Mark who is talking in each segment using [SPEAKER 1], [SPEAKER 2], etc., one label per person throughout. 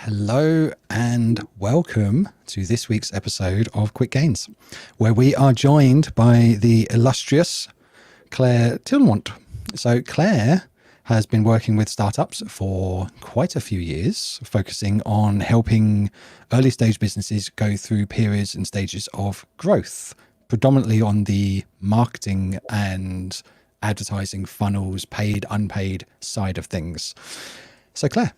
[SPEAKER 1] Hello and welcome to this week's episode of Quicc Gains, where we are joined by the illustrious Claire Tilmont. So Claire has been working with startups for quite a few years, focusing on helping early stage businesses go through periods and stages of growth, predominantly on the marketing and advertising funnels, paid, unpaid side of things. So Claire,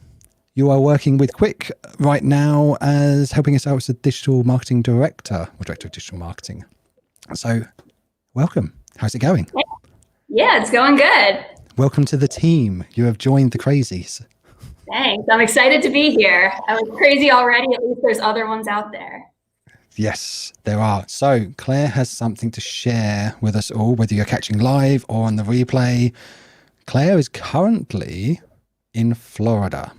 [SPEAKER 1] you are working with Quicc right now as helping us out as a digital marketing director or director of digital marketing. So welcome. How's it going?
[SPEAKER 2] Yeah, it's going good.
[SPEAKER 1] Welcome to the team. You have joined the crazies.
[SPEAKER 2] Thanks. I'm excited to be here. I was crazy already. At least there's other ones out there.
[SPEAKER 1] Yes, there are. So Claire has something to share with us all, whether you're catching live or on the replay. Claire is currently in Florida.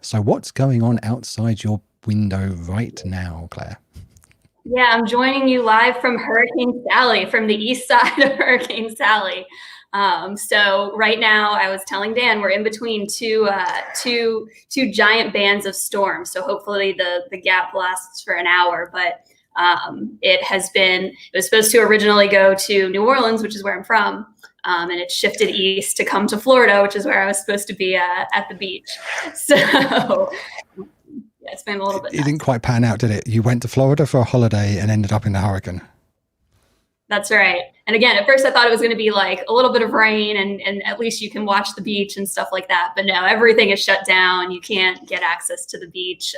[SPEAKER 1] So what's going on outside your window right now, Claire?
[SPEAKER 2] Yeah, I'm joining you live from Hurricane Sally, from the east side of Hurricane Sally. So right now, I was telling Dan, we're in between two giant bands of storms. So hopefully the gap lasts for an hour. But it was supposed to originally go to New Orleans, which is where I'm from. And it shifted east to come to Florida, which is where I was supposed to be at the beach. So yeah, it's been a little bit nuts.
[SPEAKER 1] It didn't quite pan out, did it? You went to Florida for a holiday and ended up in the hurricane.
[SPEAKER 2] That's right. And again, at first I thought it was going to be like a little bit of rain and at least you can watch the beach and stuff like that. But no, everything is shut down. You can't get access to the beach.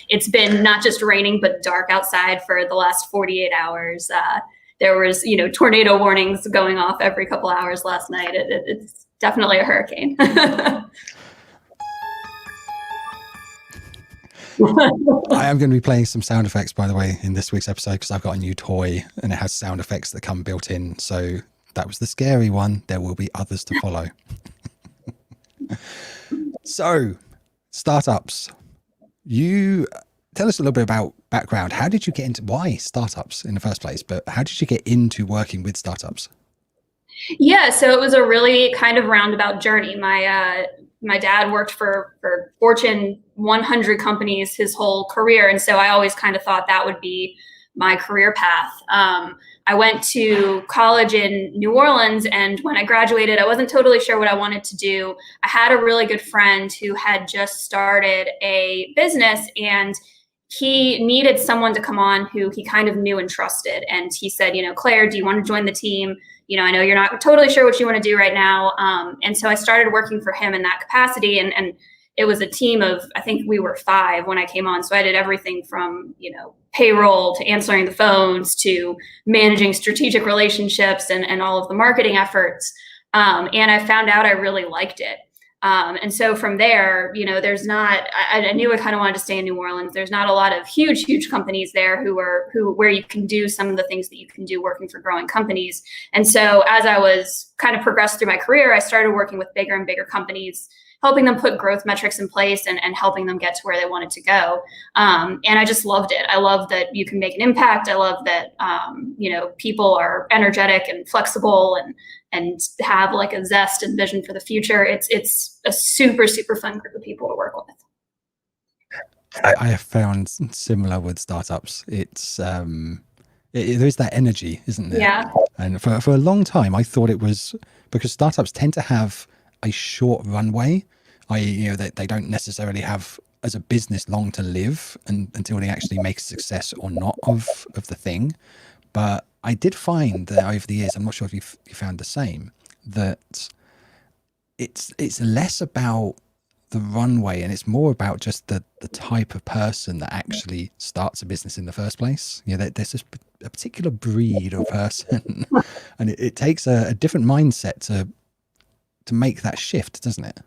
[SPEAKER 2] It's been not just raining, but dark outside for the last 48 hours. There was, tornado warnings going off every couple hours last night. It's definitely a hurricane.
[SPEAKER 1] I am going to be playing some sound effects, by the way, in this week's episode, because I've got a new toy and it has sound effects that come built in. So that was the scary one. There will be others to follow. So, startups. You tell us a little bit about background. How did you get into why startups in the first place? But how did you get into working with startups?
[SPEAKER 2] Yeah, so it was a really kind of roundabout journey. My dad worked for Fortune 100 companies his whole career. And so I always kind of thought that would be my career path. I went to college in New Orleans, and when I graduated, I wasn't totally sure what I wanted to do. I had a really good friend who had just started a business, and he needed someone to come on who he kind of knew and trusted. And he said, Claire, do you want to join the team? I know you're not totally sure what you want to do right now. And so I started working for him in that capacity. And it was a team of, I think we were 5 when I came on. So I did everything from, payroll to answering the phones to managing strategic relationships and all of the marketing efforts. And I found out I really liked it. And so from there, I knew I kind of wanted to stay in New Orleans. There's not a lot of huge companies there where you can do some of the things that you can do working for growing companies. And so as I was kind of progressed through my career, I started working with bigger and bigger companies, helping them put growth metrics in place and helping them get to where they wanted to go. And I just loved it. I love that you can make an impact. I love that, people are energetic and flexible and have like a zest and vision for the future. It's a super fun group of people to work with.
[SPEAKER 1] I have found similar with startups. It's there is that energy, isn't there?
[SPEAKER 2] Yeah.
[SPEAKER 1] And for a long time, I thought it was because startups tend to have a short runway, i.e., they don't necessarily have as a business long to live until they actually make a success or not of the thing. But I did find that over the years, I'm not sure if you found the same, that it's less about the runway and it's more about just the type of person that actually starts a business in the first place. There's this a particular breed of person and it takes a different mindset to make that shift, doesn't it?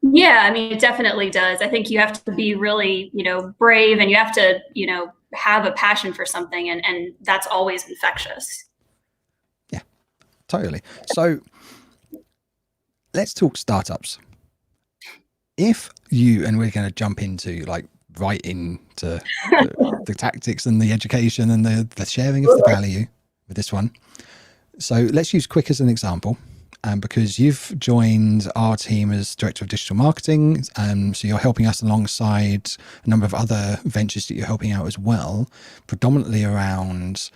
[SPEAKER 2] Yeah, I mean, it definitely does. I think you have to be really, brave, and you have to, have a passion for something, and that's always infectious.
[SPEAKER 1] Yeah, totally. So let's talk startups. If you, and we're going to jump into right into the tactics and the education and the sharing of the value with this one. So let's use Quicc as an example. because you've joined our team as Director of Digital Marketing. So you're helping us alongside a number of other ventures that you're helping out as well, predominantly around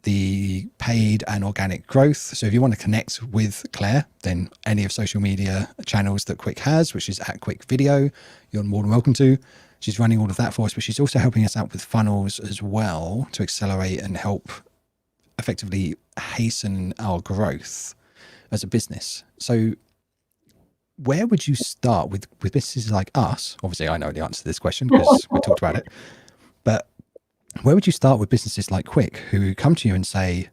[SPEAKER 1] the paid and organic growth. So if you want to connect with Claire, then any of social media channels that Quicc has, which is at Quicc Video, you're more than welcome to. She's running all of that for us, but she's also helping us out with funnels as well to accelerate and help effectively hasten our growth as a business. So where would you start with businesses like us? Obviously, I know the answer to this question because we talked about it, but where would you start with businesses like Quicc who come to you and say,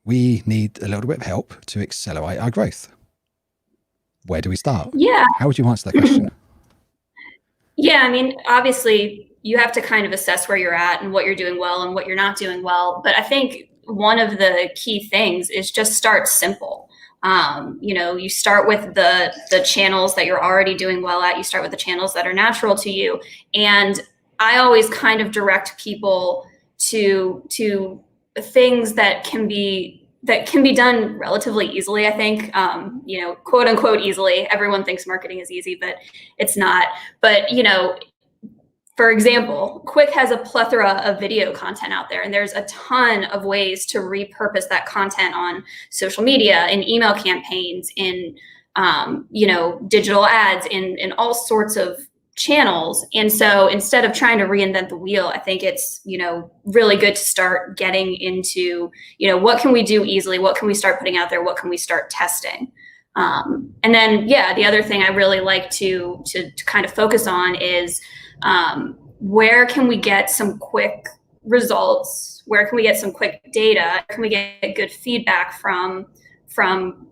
[SPEAKER 1] we need a little bit of help to accelerate our growth? Where do we start?
[SPEAKER 2] Yeah.
[SPEAKER 1] How would you answer that question?
[SPEAKER 2] Yeah, I mean, obviously you have to kind of assess where you're at and what you're doing well and what you're not doing well. But I think one of the key things is just start simple. You start with the channels that you're already doing well at. You start with the channels that are natural to you. And I always kind of direct people to things that can be done relatively easily. I think, quote unquote easily. Everyone thinks marketing is easy, but it's not. But for example, Quicc has a plethora of video content out there, and there's a ton of ways to repurpose that content on social media, in email campaigns, in digital ads, in all sorts of channels. And so instead of trying to reinvent the wheel, I think it's really good to start getting into what can we do easily, what can we start putting out there, what can we start testing. And then the other thing I really like to kind of focus on is where can we get some quick results? Where can we get some quick data? Where can we get good feedback from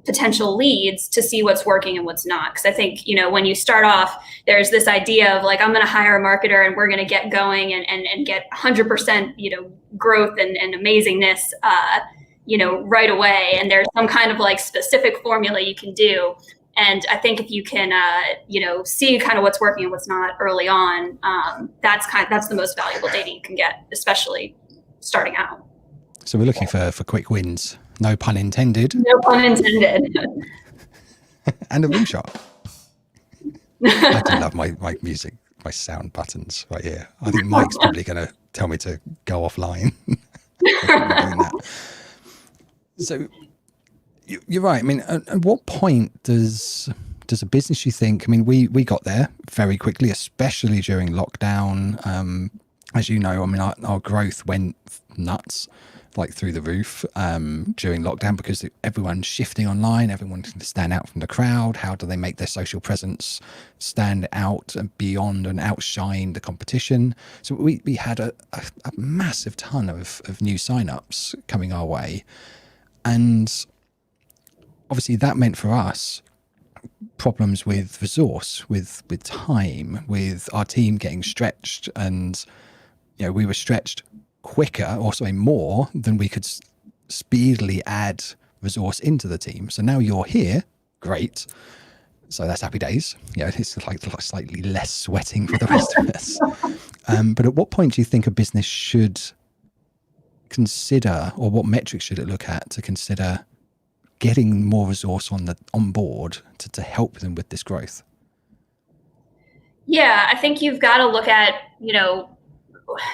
[SPEAKER 2] potential leads to see what's working and what's not? Because I think, when you start off, there's this idea of like, I'm going to hire a marketer and we're going to get going and get 100%, growth and amazingness, right away. And there's some kind of like specific formula you can do. And I think if you can, see kind of what's working and what's not early on, that's the most valuable data you can get, especially starting out.
[SPEAKER 1] So we're looking for quick wins. No pun intended.
[SPEAKER 2] No pun intended.
[SPEAKER 1] And a rim shot. I do love my music, my sound buttons right here. I think Mike's probably going to tell me to go offline. Doing that. So you're right. I mean, at what point does a business, you think? I mean, we got there very quickly, especially during lockdown. As you know, I mean, our growth went nuts, like through the roof during lockdown, because everyone's shifting online. Everyone can stand out from the crowd. How do they make their social presence stand out and beyond and outshine the competition? So we had a massive ton of new signups coming our way. And obviously that meant for us problems with resource, with time, with our team getting stretched. And, we were stretched quicker, or sorry, more than we could speedily add resource into the team. So now you're here, great. So that's happy days. It's like slightly less sweating for the rest of us. But at what point do you think a business should consider, or what metrics should it look at to consider getting more resource on board to help them with this growth?
[SPEAKER 2] Yeah, I think you've got to look at,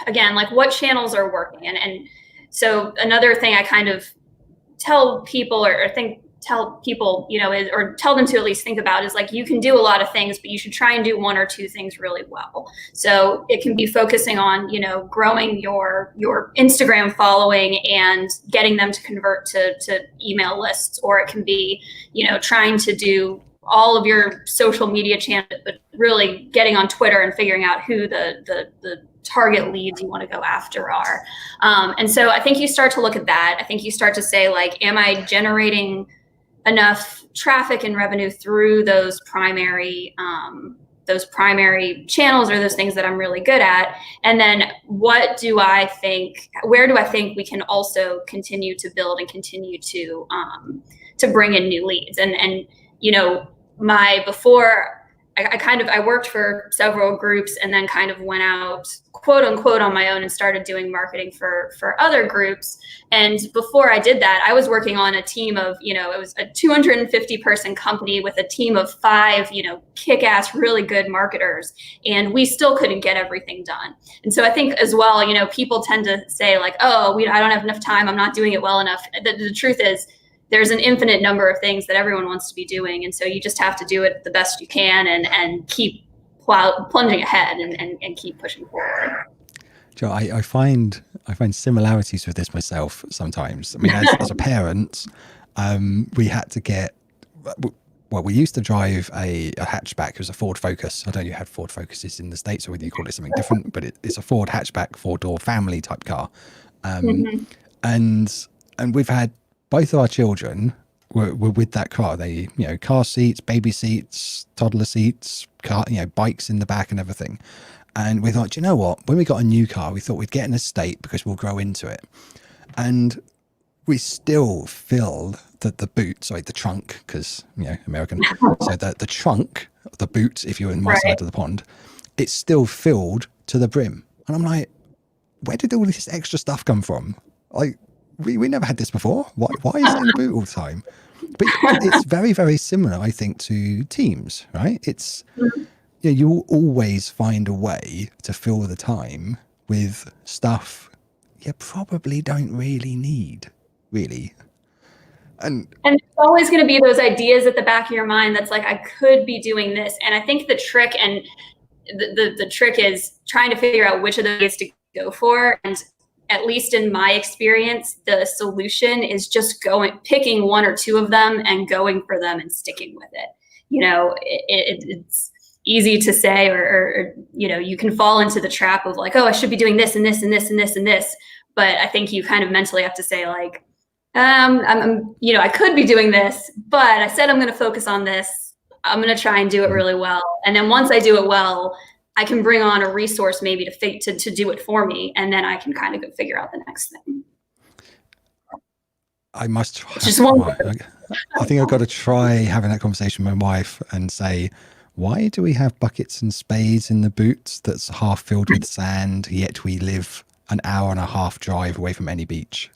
[SPEAKER 2] again, like what channels are working. And so another thing I kind of tell people tell people, or tell them to at least think about is like, you can do a lot of things, but you should try and do one or two things really well. So it can be focusing on, growing your Instagram following and getting them to convert to email lists, or it can be, trying to do all of your social media channels, but really getting on Twitter and figuring out who the target leads you want to go after are. And so I think you start to look at that. I think you start to say, like, am I generating enough traffic and revenue through those primary channels, or those things that I'm really good at? And then where do I think we can also continue to build and continue to bring in new leads? And before I worked for several groups and then kind of went out, quote unquote, on my own and started doing marketing for other groups. And before I did that, I was working on a team of, it was a 250 person company with a team of 5, kick-ass, really good marketers. And we still couldn't get everything done. And so I think as well, people tend to say like, oh, I don't have enough time, I'm not doing it well enough. The truth is, there's an infinite number of things that everyone wants to be doing. And so you just have to do it the best you can and keep plunging ahead and keep pushing forward.
[SPEAKER 1] Joe, I find similarities with this myself sometimes. I mean, as a parent, we had to get, well, we used to drive a hatchback. It was a Ford Focus. I don't know if you had Ford Focuses in the States or whether you call it something different, but it's a Ford hatchback, 4-door family type car. And we've had both of our children were with that car. They, car seats, baby seats, toddler seats, car, bikes in the back and everything. And we thought, you know what? When we got a new car, we thought we'd get an estate because we'll grow into it. And we still fill the trunk, because, American. So the trunk, the boot, if you're in my side of the pond, it's still filled to the brim. And I'm like, where did all this extra stuff come from? Like, we never had this before. Why is it in the boot all the time? But it's very, very similar, I think, to teams, right? It's, you'll always find a way to fill the time with stuff you probably don't really need, really. And
[SPEAKER 2] there's always going to be those ideas at the back of your mind that's like, I could be doing this. And I think the trick the trick is trying to figure out which of those to go for. And at least in my experience, the solution is just picking 1 or 2 of them and going for them and sticking with it. It's easy to say, or you can fall into the trap of like, oh, I should be doing this and this and this and this and this. But I think you kind of mentally have to say like, I could be doing this, but I said I'm going to focus on this. I'm going to try and do it really well. And then once I do it well, I can bring on a resource maybe to do it for me, and then I can kind of go figure out the next thing.
[SPEAKER 1] I must try.
[SPEAKER 2] I
[SPEAKER 1] think I've got to try having that conversation with my wife and say, why do we have buckets and spades in the boot that's half filled with sand, yet we live an hour and a half drive away from any beach?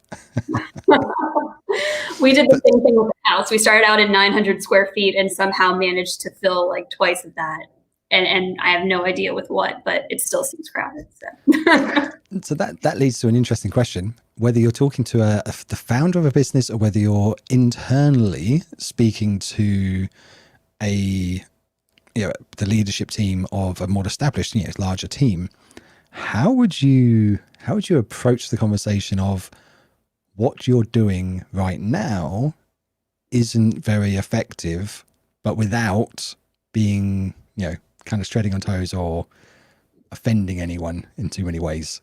[SPEAKER 2] We did the same thing with the house. We started out at 900 square feet and somehow managed to fill like twice of that. And I have no idea with what, but it still seems crowded.
[SPEAKER 1] So that leads to an interesting question. Whether you're talking to the founder of a business or whether you're internally speaking to the leadership team of a more established, larger team, how would you approach the conversation of what you're doing right now isn't very effective, but without being, kind of treading on toes or offending anyone in too many ways?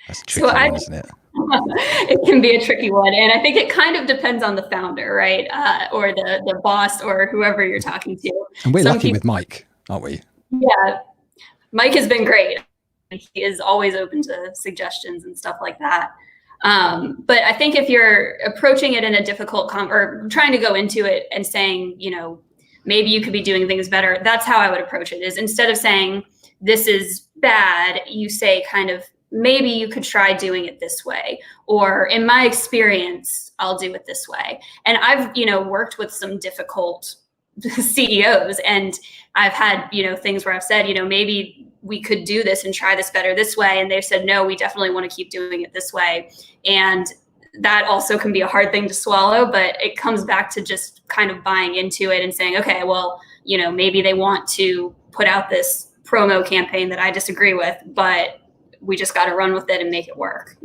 [SPEAKER 1] That's a tricky one, isn't it?
[SPEAKER 2] It can be a tricky one. And I think it kind of depends on the founder, right? Or the boss or whoever you're talking to.
[SPEAKER 1] And we're lucky with Mike, aren't we?
[SPEAKER 2] Yeah. Mike has been great. He is always open to suggestions and stuff like that. But I think if you're approaching it in a difficult or trying to go into it and saying, maybe you could be doing things better, that's how I would approach it, is instead of saying this is bad, you say kind of, maybe you could try doing it this way, or in my experience, I'll do it this way. And I've, worked with some difficult CEOs, and I've had, things where I've said, maybe we could do this and try this better this way. And they've said, no, we definitely want to keep doing it this way. And that also can be a hard thing to swallow, but it comes back to just kind of buying into it and saying, okay, well, maybe they want to put out this promo campaign that I disagree with, but we just got to run with it and make it work,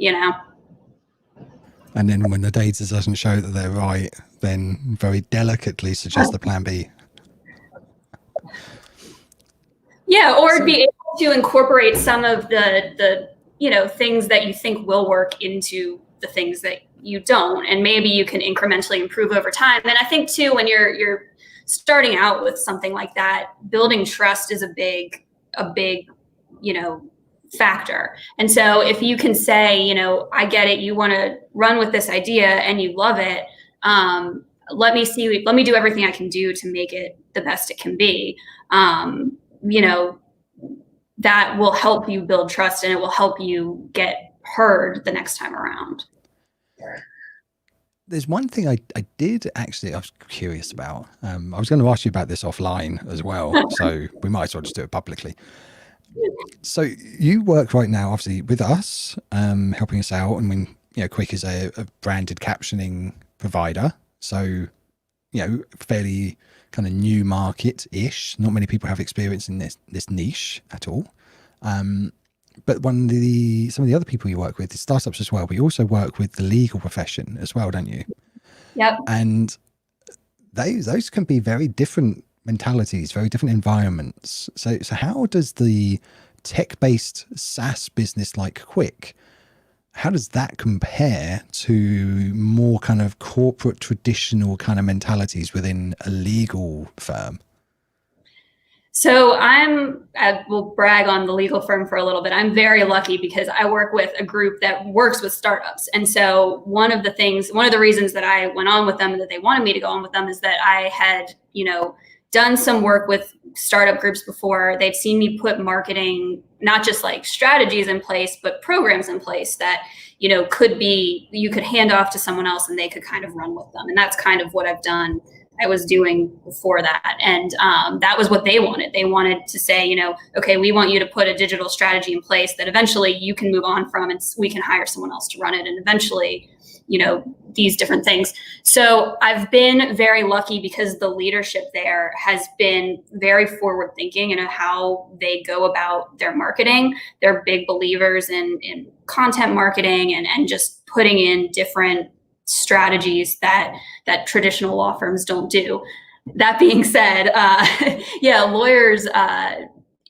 [SPEAKER 1] And then when the data doesn't show that they're right, then very delicately suggest the plan B.
[SPEAKER 2] Yeah, or be able to incorporate some of the things that you think will work into the things that you don't, and maybe you can incrementally improve over time. And I think too, when you're starting out with something like that, building trust is a big factor. And so if you can say, I get it, you want to run with this idea and you love it, let me do everything I can do to make it the best it can be, you know, that will help you build trust, and it will help you get heard the next time around.
[SPEAKER 1] There's one thing I did actually, I was curious about. I was going to ask you about this offline as well, so we might as well just do it publicly. So you work right now, obviously, with us, helping us out. And when, you know, Quicc is a branded captioning provider. So, you know, fairly kind of new market-ish. Not many people have experience in this niche at all. But some of the other people you work with is startups as well. But you also work with the legal profession as well, don't you?
[SPEAKER 2] Yep.
[SPEAKER 1] And those can be very different mentalities, very different environments. So how does the tech-based SaaS business like Quicc, how does that compare to more kind of corporate traditional kind of mentalities within a legal firm?
[SPEAKER 2] So I will brag on the legal firm for a little bit. I'm very lucky because I work with a group that works with startups. And so one of the reasons that I went on with them and that they wanted me to go on with them is that I had, you know, done some work with startup groups before. They'd seen me put marketing, not just like strategies in place, but programs in place that, you know, you could hand off to someone else and they could kind of run with them. And that's kind of what I was doing before that. And that was what they wanted. They wanted to say, you know, okay, we want you to put a digital strategy in place that eventually you can move on from, and we can hire someone else to run it. And eventually, you know, these different things. So I've been very lucky because the leadership there has been very forward thinking in how they go about their marketing. They're big believers in content marketing and just putting in different strategies that traditional law firms don't do. That being said, yeah, lawyers,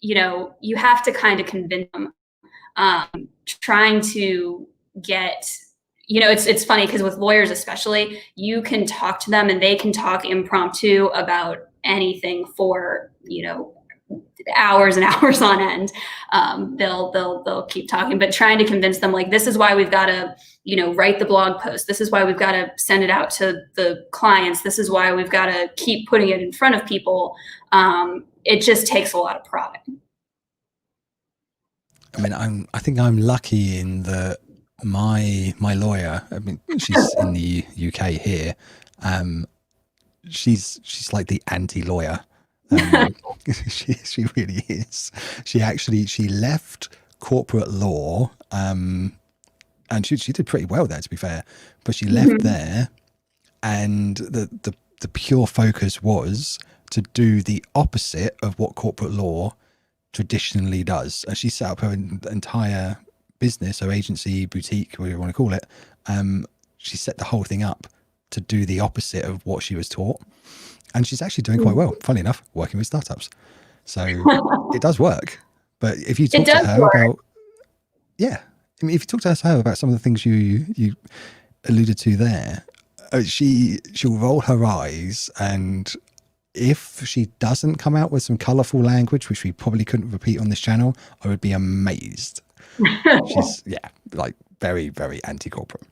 [SPEAKER 2] you know, you have to kind of convince them, trying to get, you know, it's funny because with lawyers especially, you can talk to them and they can talk impromptu about anything for, you know, hours and hours on end. They'll keep talking, but trying to convince them, like, this is why we've got to, you know, write the blog post. This is why we've got to send it out to the clients. This is why we've got to keep putting it in front of people. It just takes a lot of prodding.
[SPEAKER 1] I mean, I think I'm lucky in that my lawyer, I mean, she's in the UK here. She's like the anti-lawyer. She really is. She left corporate law, and she did pretty well there, to be fair. But she left there, and the pure focus was to do the opposite of what corporate law traditionally does. And she set up her entire business, her agency, boutique, whatever you want to call it. She set the whole thing up to do the opposite of what she was taught. And she's actually doing quite well, funny enough, working with startups. So it does work. But if you talk to her about, I mean, if you talk to her about some of the things you alluded to there, she'll roll her eyes, and if she doesn't come out with some colorful language, which we probably couldn't repeat on this channel, I would be amazed. She's like very, very anti-corporate.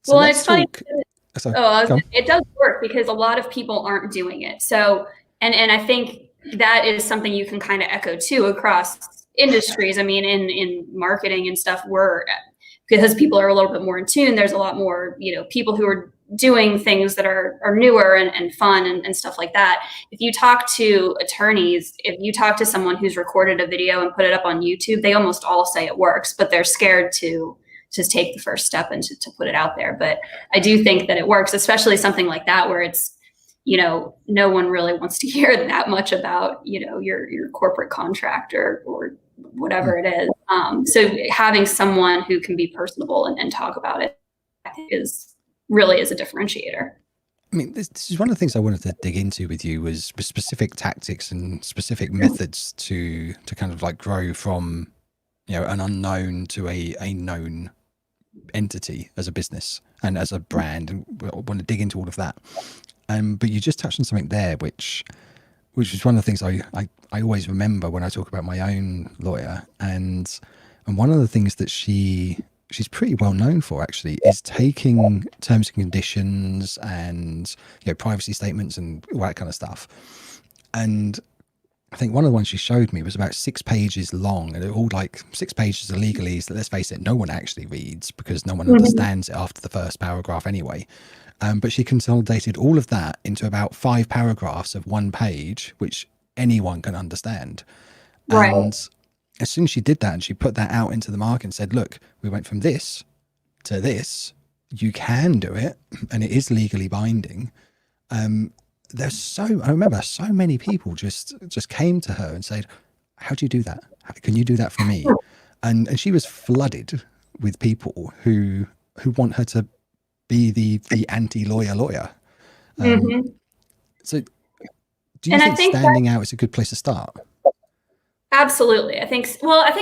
[SPEAKER 1] So
[SPEAKER 2] well, it's funny.
[SPEAKER 1] So,
[SPEAKER 2] it does work because a lot of people aren't doing it. So, and I think that is something you can kind of echo too across industries. I mean, in marketing and stuff, because people are a little bit more in tune, there's a lot more, you know, people who are doing things that are newer and fun and stuff like that. If you talk to attorneys, if you talk to someone who's recorded a video and put it up on YouTube, they almost all say it works, but they're scared to just take the first step and to put it out there. But I do think that it works, especially something like that, where it's, you know, no one really wants to hear that much about, you know, your corporate contract or whatever it is. So having someone who can be personable and talk about it, I think really is a differentiator.
[SPEAKER 1] I mean, this is one of the things I wanted to dig into with you, was specific tactics and specific methods to kind of like grow from, you know, an unknown to a known entity as a business and as a brand, and I want to dig into all of that. But you just touched on something there, which was one of the things I always remember when I talk about my own lawyer, and one of the things that she she's pretty well known for actually is taking terms and conditions and privacy statements and all that kind of stuff. And I think one of the ones she showed me was about 6 pages long, and they're all like 6 pages of legalese that, let's face it, no one actually reads because no one understands it after the first paragraph anyway. But she consolidated all of that into about 5 paragraphs of 1 page, which anyone can understand.
[SPEAKER 2] Right.
[SPEAKER 1] And as soon as she did that and she put that out into the market and said, look, we went from this to this, you can do it, and it is legally binding. I remember so many people just came to her and said, how do you do that? Can you do that for me? And she was flooded with people who want her to be the anti-lawyer. So do you think standing out is a good place to start?
[SPEAKER 2] Absolutely. I think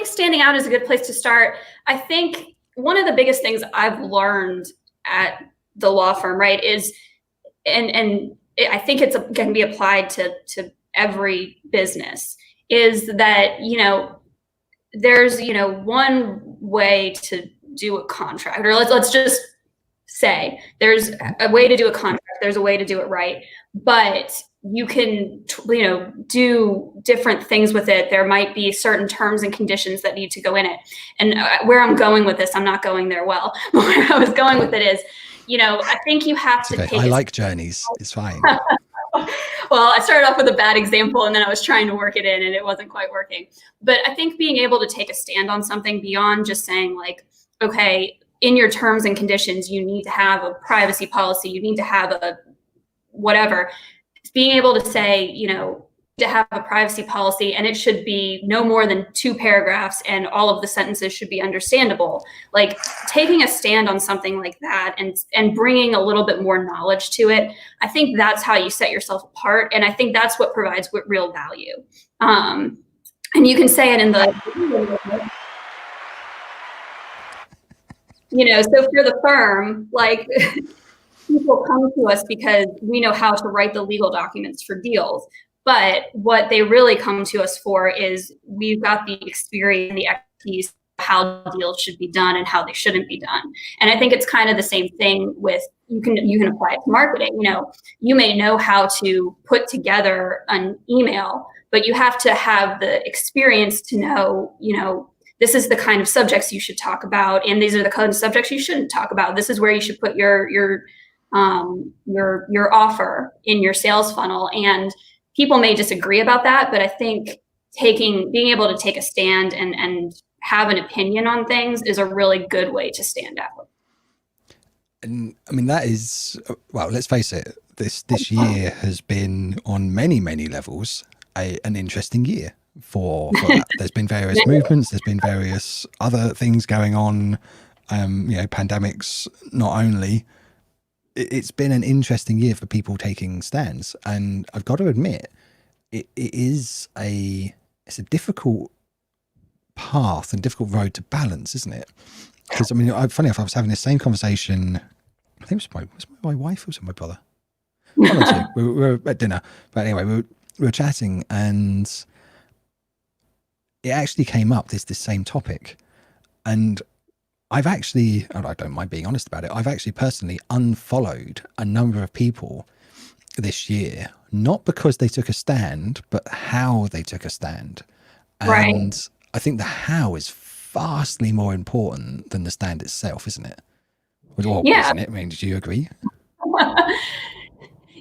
[SPEAKER 2] standing out is a good place to start. I think one of the biggest things I've learned at the law firm, right, is, and I think it can be applied to every business, is that, there's, one way to do a contract, or let's just say there's a way to do a contract, there's a way to do it right, but you can, do different things with it. There might be certain terms and conditions that need to go in it. And where I'm going with this, I'm not going there well. Where I was going with it is, I think you have to take.
[SPEAKER 1] I like journeys. It's fine.
[SPEAKER 2] Well, I started off with a bad example and then I was trying to work it in and it wasn't quite working. But I think being able to take a stand on something beyond just saying like, okay, in your terms and conditions, you need to have a privacy policy, you need to have a whatever. Being able to say, to have a privacy policy and it should be no more than 2 paragraphs and all of the sentences should be understandable. Like taking a stand on something like that and bringing a little bit more knowledge to it, I think that's how you set yourself apart. And I think that's what provides real value. And you can say it in the, so for the firm, like people come to us because we know how to write the legal documents for deals. But what they really come to us for is we've got the experience and the expertise of how deals should be done and how they shouldn't be done. And I think it's kind of the same thing with, you can apply it to marketing. You may know how to put together an email, but you have to have the experience to know, this is the kind of subjects you should talk about, and these are the kind of subjects you shouldn't talk about. This is where you should put your offer in your sales funnel. And people may disagree about that, but I think being able to take a stand and have an opinion on things is a really good way to stand out.
[SPEAKER 1] And I mean, that is, well, let's face it, this year has been on many, many levels an interesting year for that. There's been various movements, there's been various other things going on, pandemics not only. It's been an interesting year for people taking stands, and I've got to admit, it is it's a difficult path and difficult road to balance, isn't it? Because I mean, funny enough, I was having the same conversation. I think it was my wife or was it my brother? One or two. We were at dinner, but anyway, we were chatting, and it actually came up this same topic, and I've actually, and I don't mind being honest about it, I've actually personally unfollowed a number of people this year, not because they took a stand, but how they took a stand. And right. I think the how is vastly more important than the stand itself, isn't it? Well, yeah. Isn't it? I mean, do you agree?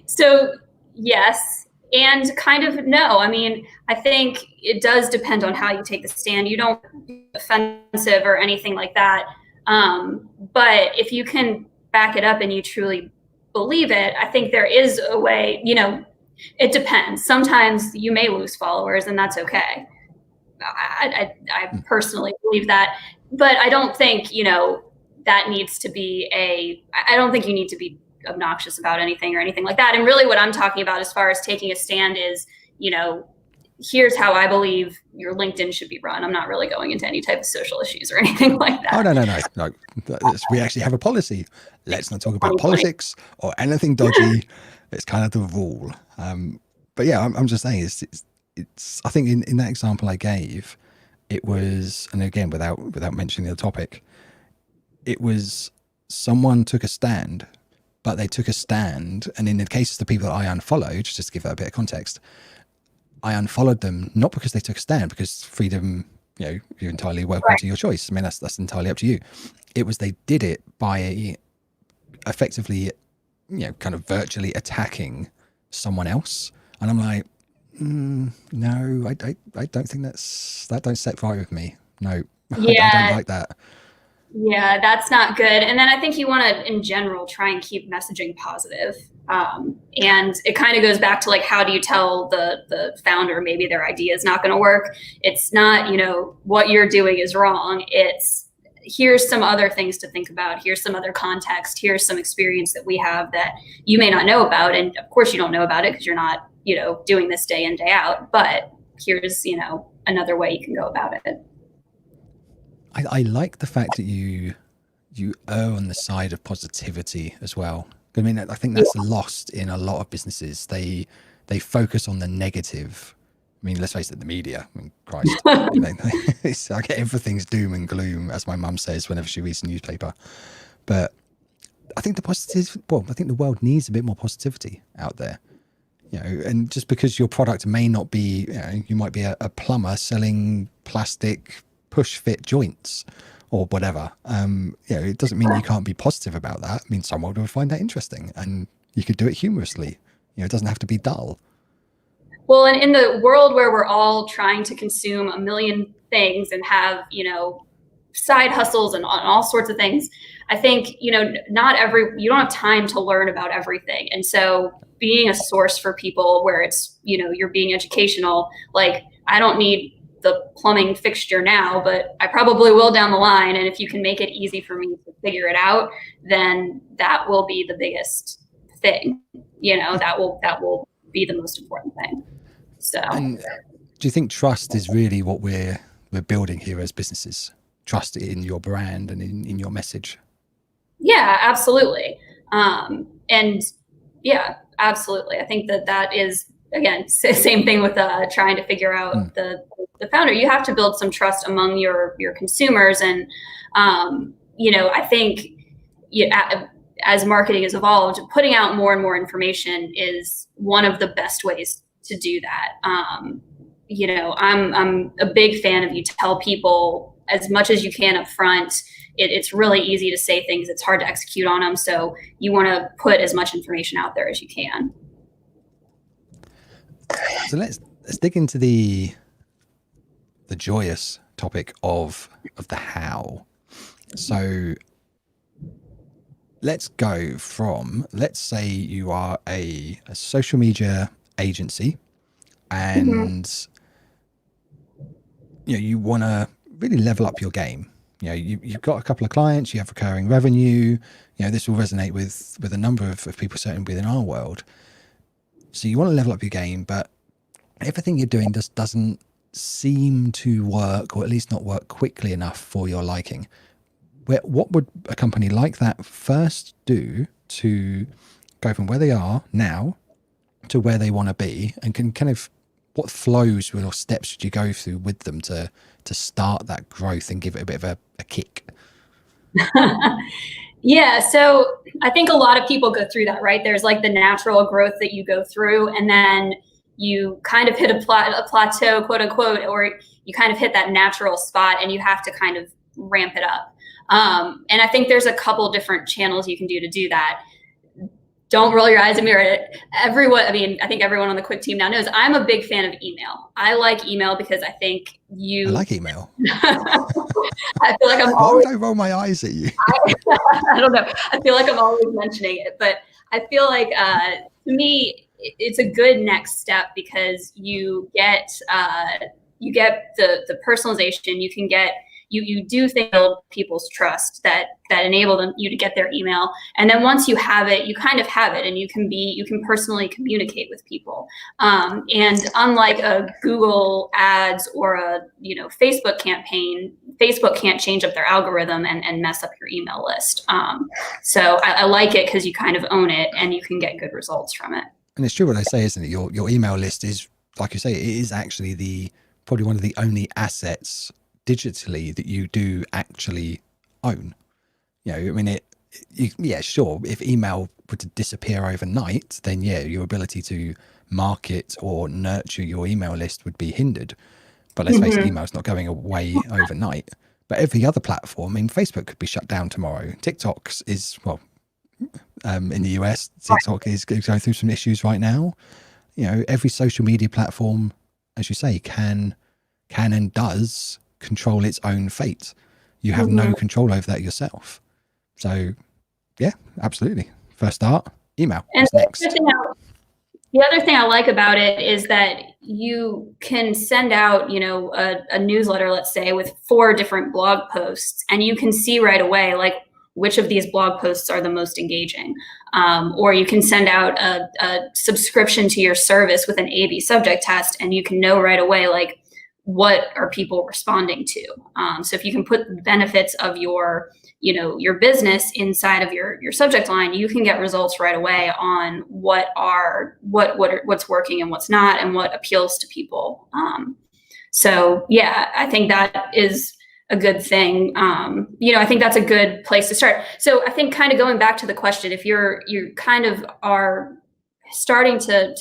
[SPEAKER 2] So, yes, and kind of no. I mean, I think it does depend on how you take the stand. You don't be offensive or anything like that. But if you can back it up and you truly believe it, I think there is a way, it depends. Sometimes you may lose followers and that's okay. I personally believe that, but I don't think, that needs to be I don't think you need to be obnoxious about anything or anything like that. And really what I'm talking about as far as taking a stand is, here's how I believe your LinkedIn should be run. I'm not really going into any type of social issues or anything like that.
[SPEAKER 1] Oh, no. We actually have a policy. Let's not talk about politics or anything dodgy. It's kind of the rule. But yeah, I'm just saying it's I think in that example I gave, it was, and again, without mentioning the topic, it was someone took a stand, but they took a stand. And in the case of the people that I unfollowed, just to give that a bit of context, I unfollowed them not because they took a stand, because freedom, you're entirely welcome to your choice. I mean, that's entirely up to you. It was they did it by effectively, kind of virtually attacking someone else. And I'm like, no, I don't think that don't set right with me. No,
[SPEAKER 2] Yeah.
[SPEAKER 1] I don't like that.
[SPEAKER 2] Yeah, that's not good. And then I think you want to, in general, try and keep messaging positive. And it kind of goes back to like, how do you tell the founder maybe their idea is not going to work? It's not, what you're doing is wrong. It's, here's some other things to think about. Here's some other context. Here's some experience that we have that you may not know about. And of course you don't know about it because you're not, doing this day in, day out. But here's, another way you can go about it.
[SPEAKER 1] I like the fact that you err on the side of positivity as well. I mean, I think that's lost in a lot of businesses. They focus on the negative. I mean, let's face it, the media. I mean, Christ, I get everything's doom and gloom, as my mum says whenever she reads the newspaper. But I think I think the world needs a bit more positivity out there. And just because your product may not be, you might be a plumber selling plastic push fit joints or whatever. It doesn't mean you can't be positive about that. I mean, someone would find that interesting, and you could do it humorously. It doesn't have to be dull.
[SPEAKER 2] Well, and in the world where we're all trying to consume a million things and have, side hustles and all sorts of things, I think, you don't have time to learn about everything. And so being a source for people where it's, you're being educational, like, I don't need the plumbing fixture now, but I probably will down the line. And if you can make it easy for me to figure it out, then that will be the biggest thing. That will be the most important thing. So,
[SPEAKER 1] and do you think trust is really what we're building here as businesses? Trust in your brand and in your message?
[SPEAKER 2] Yeah, absolutely. And yeah, absolutely. I think that is, again, same thing with trying to figure out the founder. You have to build some trust among your consumers. And, I think as marketing has evolved, putting out more and more information is one of the best ways to do that. I'm a big fan of, you tell people as much as you can up front. It's really easy to say things. It's hard to execute on them. So you want to put as much information out there as you can.
[SPEAKER 1] So let's dig into the joyous topic of the how. So let's go from, let's say you are a social media agency, and you want to really level up your game. You've got a couple of clients, you have recurring revenue. This will resonate with a number of people, certainly within our world. So you want to level up your game, but everything you're doing just doesn't seem to work, or at least not work quickly enough for your liking. What would a company like that first do to go from where they are now to where they want to be, and can kind of, what flows or steps should you go through with them to start that growth and give it a bit of a kick?
[SPEAKER 2] Yeah, so I think a lot of people go through that, right? There's like the natural growth that you go through, and then you kind of hit a plateau, quote unquote, or you kind of hit that natural spot and you have to kind of ramp it up. And I think there's a couple different channels you can do that. Don't roll your eyes at me. I think everyone on the Quicc team now knows I'm a big fan of email. I like email because I think
[SPEAKER 1] I like email.
[SPEAKER 2] I feel like
[SPEAKER 1] Why would I roll my eyes at you?
[SPEAKER 2] I don't know. I feel like I'm always mentioning it, but I feel like to me, it's a good next step because you get the personalization. You can get you do build people's trust that enable you to get their email, and then once you have it, you kind of have it, and you can personally communicate with people. And unlike a Google ads or a Facebook campaign, Facebook can't change up their algorithm and mess up your email list. So I like it because you kind of own it and you can get good results from it.
[SPEAKER 1] And it's true what they say, isn't it? Your email list is, like you say, it is actually probably one of the only assets digitally that you do actually own. I mean, yeah, sure. If email were to disappear overnight, then yeah, your ability to market or nurture your email list would be hindered. But let's face it, email's not going away overnight. But every other platform, I mean, Facebook could be shut down tomorrow. TikTok is, well, in the US, TikTok is going through some issues right now. Every social media platform, as you say, can and does control its own fate. You have no control over that yourself. So, yeah, absolutely. First start, email.
[SPEAKER 2] And
[SPEAKER 1] What's next?
[SPEAKER 2] The other thing I like about it is that you can send out, a newsletter, let's say, with 4 different blog posts, and you can see right away, like, which of these blog posts are the most engaging. Or you can send out a subscription to your service with an A/B subject test, and you can know right away, like, what are people responding to. So if you can put the benefits of your business inside of your subject line, you can get results right away on what's working and what's not, and what appeals to people. So yeah, I think that is a good thing. I think that's a good place to start. So I think, kind of going back to the question, if you kind of are starting to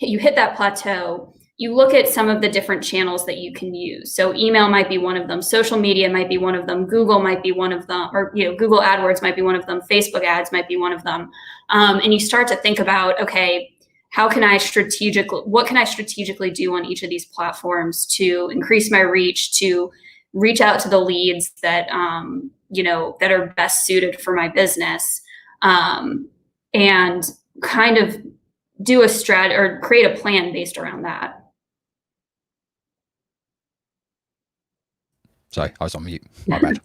[SPEAKER 2] you hit that plateau, you look at some of the different channels that you can use. So email might be one of them, social media might be one of them, Google might be one of them, or Google AdWords might be one of them, Facebook ads might be one of them. And you start to think about, okay, what can I strategically do on each of these platforms to increase my reach, to reach out to the leads that that are best suited for my business, and kind of do a strat or create a plan based around that.
[SPEAKER 1] Sorry, I was on mute. My bad.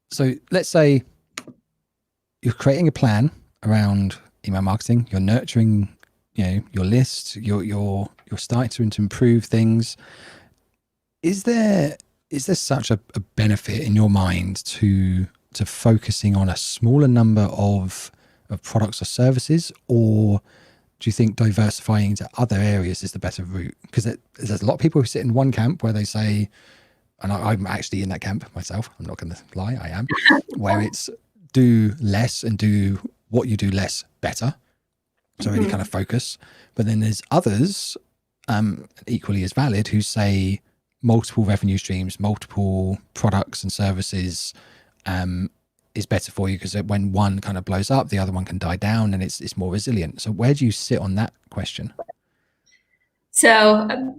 [SPEAKER 1] So let's say you're creating a plan around email marketing. You're nurturing, your list. You're starting to improve things. Is there such a benefit in your mind to focusing on a smaller number of products or services, or do you think diversifying into other areas is the better route? Because there's a lot of people who sit in one camp where they say, and I'm actually in that camp myself, I'm not going to lie, I am, where it's do less and do what you do less better. So really kind of focus. But then there's others, equally as valid, who say multiple revenue streams, multiple products and services is better for you, because when one kind of blows up, the other one can die down, and it's more resilient. So where do you sit on that question?
[SPEAKER 2] So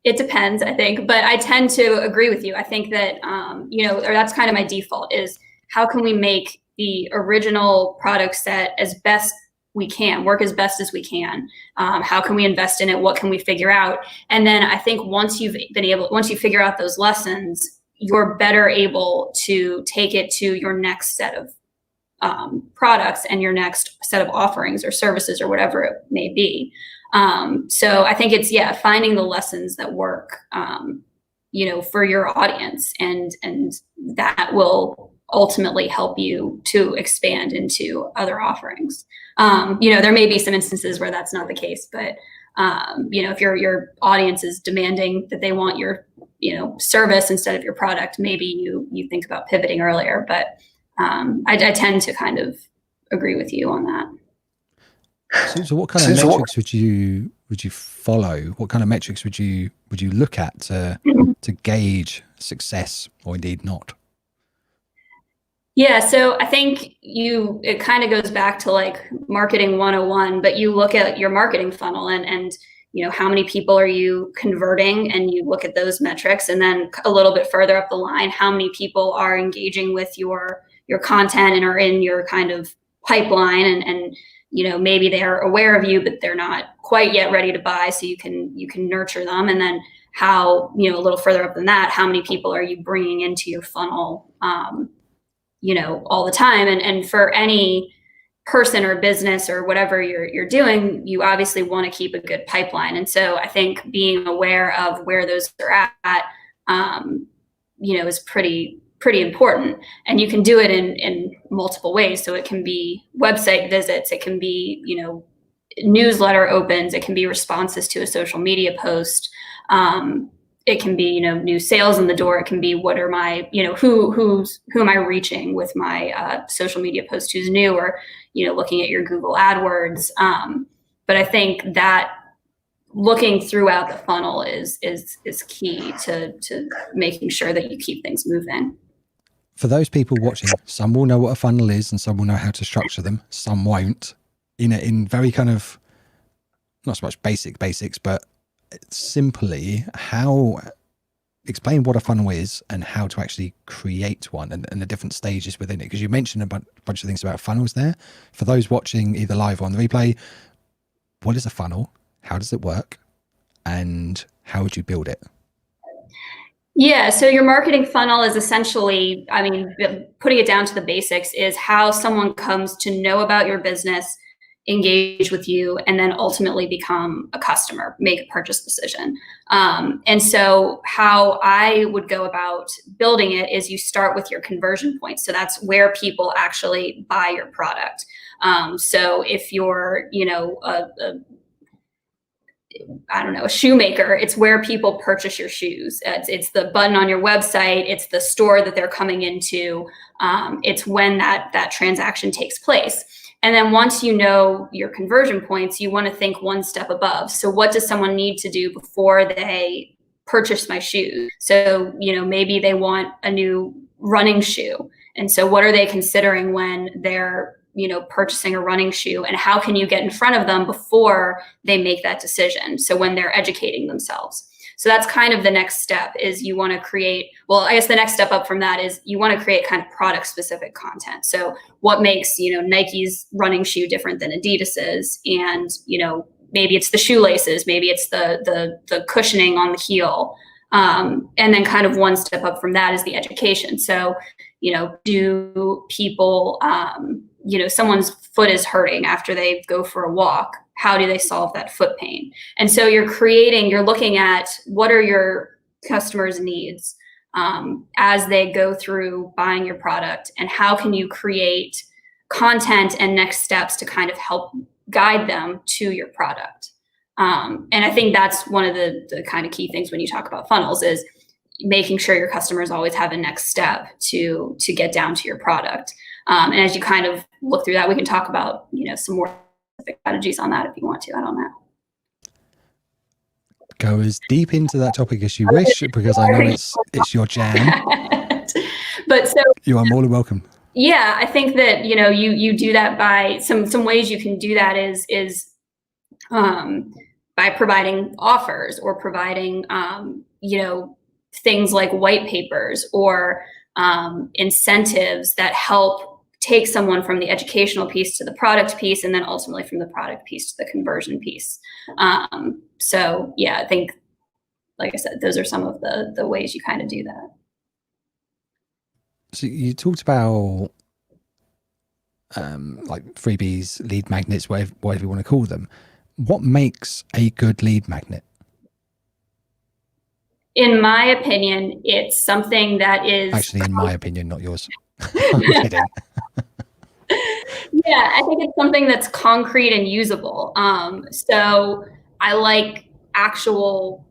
[SPEAKER 2] it depends, I think, but I tend to agree with you. I think that, or that's kind of my default, is how can we make the original product set as best we can, work as best as we can? How can we invest in it? What can we figure out? And then I think once you figure out those lessons, you're better able to take it to your next set of products and your next set of offerings or services or whatever it may be. So I think it's, finding the lessons that work, for your audience, and that will ultimately help you to expand into other offerings. There may be some instances where that's not the case, but if your audience is demanding that they want your service instead of your product, maybe you think about pivoting earlier. But I tend to kind of agree with you on that.
[SPEAKER 1] So what kind of metrics would you follow? What kind of metrics would you look at to gauge success, or indeed not?
[SPEAKER 2] Yeah, so I think it kind of goes back to like marketing 101, but you look at your marketing funnel and how many people are you converting, and you look at those metrics. And then a little bit further up the line, how many people are engaging with your content and are in your kind of pipeline, and maybe they are aware of you, but they're not quite yet ready to buy, so you can nurture them. And then how, a little further up than that, how many people are you bringing into your funnel all the time? And for any person or business or whatever you're doing, you obviously want to keep a good pipeline. And so I think being aware of where those are at, is pretty important. And you can do it in multiple ways. So it can be website visits, it can be, newsletter opens, it can be responses to a social media post. it can be, you know, new sales in the door. It can be, what are my, you know, who am I reaching with my social media post who's new, or, you know, looking at your Google AdWords. But I think that looking throughout the funnel is key to making sure that you keep things moving.
[SPEAKER 1] For those people watching, some will know what a funnel is and some will know how to structure them. Some won't. In very kind of, not so much basics, but simply explain what a funnel is and how to actually create one, and the different stages within it. Because you mentioned a bunch of things about funnels there. For those watching either live or on the replay, what is a funnel? How does it work? And how would you build it?
[SPEAKER 2] Yeah, so your marketing funnel is essentially, I mean, putting it down to the basics, is how someone comes to know about your business, engage with you, and then ultimately become a customer, make a purchase decision. And so how I would go about building it is you start with your conversion points. So that's where people actually buy your product. So if you're, you know, a shoemaker, it's where people purchase your shoes. It's the button on your website. It's the store that they're coming into. It's when that transaction takes place. And then once you know your conversion points, you want to think one step above. So what does someone need to do before they purchase my shoes? So, you know, maybe they want a new running shoe. And so what are they considering when they're, you know, purchasing a running shoe, and how can you get in front of them before they make that decision? So when they're educating themselves. So that's kind of the next step, is you want to create, well, I guess the next step up from that is you want to create kind of product specific content. So what makes, you know, Nike's running shoe different than Adidas's? And, you know, maybe it's the shoelaces, maybe it's the cushioning on the heel. And then kind of one step up from that is the education. So, you know, do people, you know, someone's foot is hurting after they go for a walk. How do they solve that foot pain? And so you're looking at what are your customers' needs as they go through buying your product, and how can you create content and next steps to kind of help guide them to your product. And I think that's one of the kind of key things when you talk about funnels, is making sure your customers always have a next step to get down to your product. And as you kind of look through that, we can talk about, you know, some more specific strategies on that if you want to. I don't know.
[SPEAKER 1] Go as deep into that topic as you wish, because I know it's your jam.
[SPEAKER 2] But so
[SPEAKER 1] you are more than welcome.
[SPEAKER 2] Yeah, I think that, you know, you do that by some ways you can do that is by providing offers, or providing you know, things like white papers, or incentives that help take someone from the educational piece to the product piece, and then ultimately from the product piece to the conversion piece. So yeah, I think, like I said, those are some of the ways you kind of do that.
[SPEAKER 1] So you talked about like freebies, lead magnets, whatever you want to call them. What makes a good lead magnet?
[SPEAKER 2] In my opinion, it's something that is...
[SPEAKER 1] Actually, in my opinion, not yours. I'm kidding.
[SPEAKER 2] Yeah, I think it's something that's concrete and usable. So I like actual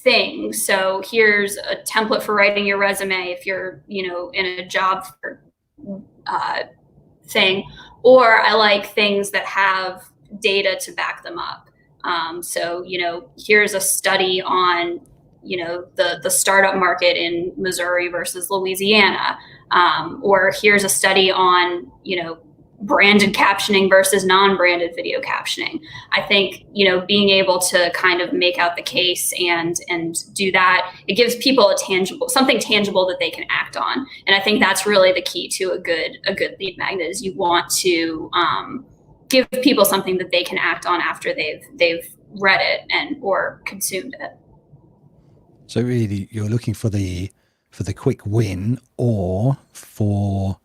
[SPEAKER 2] things. So here's a template for writing your resume if you're, you know, in a job thing, or I like things that have data to back them up. So, you know, here's a study on, you know, the startup market in Missouri versus Louisiana, or here's a study on, you know, branded captioning versus non-branded video captioning. I think, you know, being able to kind of make out the case and do that, it gives people something tangible that they can act on. And I think that's really the key to a good lead magnet, is you want to give people something that they can act on after they've read it or consumed it.
[SPEAKER 1] So really, you're looking for the quick win, or for